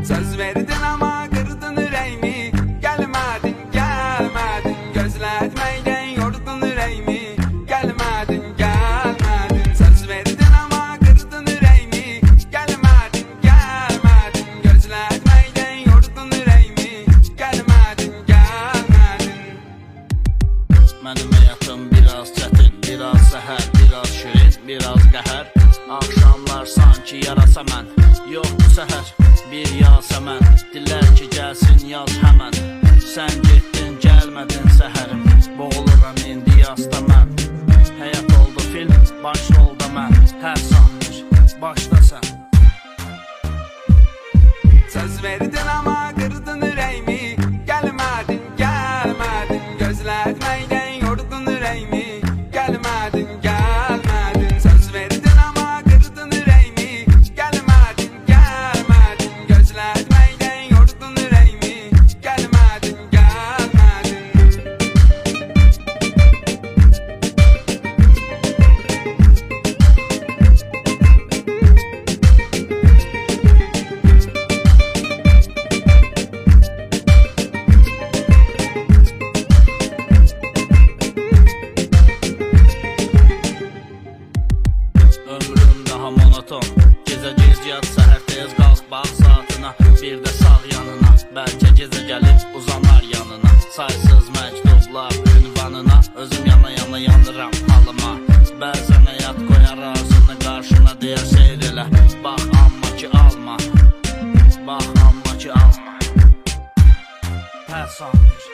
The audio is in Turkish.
Söz verdin ama kırdın yüreğimi. Gelmedin, gelmedin, gözletmeyden yordun yüreğimi. Gelmedin, gelmedin, söz verdin ama kırdın yüreğimi. Gelmedin, gelmedin, gözletmeyden yordun yüreğimi. Gelmedin, gelmedin. Mənim həyatım biraz çətin, biraz səhər, biraz şirin, biraz qəhər. Akşamlar sanki yarasa mən, yoxdur səhər, bir yasəmən. Dilər ki gəlsin yaz həmən, sən getdin gəlmədin səhərim. Boğuluram indi yasda mən, həyat oldu film, başrolda mən. Hər sahir, başda sən. Söz verdin ama kırdın yüreğimi. Gelmedin, gelmedin, gözletmeyden yordun yüreğimi. Gelmedin, gelmedin, söz verdin ama kırdın yüreğimi. Gelmedin, gelmedin, gözletmeyden yordun yüreğimi. Gelmedin, gelmedin. Ömrüm daha monoton, gecə gec yat, səhər tez qalx bax saatına. Bir də sağ yanına, bəlkə gecə gəlib uzanar yanına. Saysız məktublar ünvanına, özüm yana yana yanıram halıma. Bəzən həyat qoyar arzını qarşına, deyər seyr elə, bax amma ki alma. Bax amma ki alma. Hər sahir.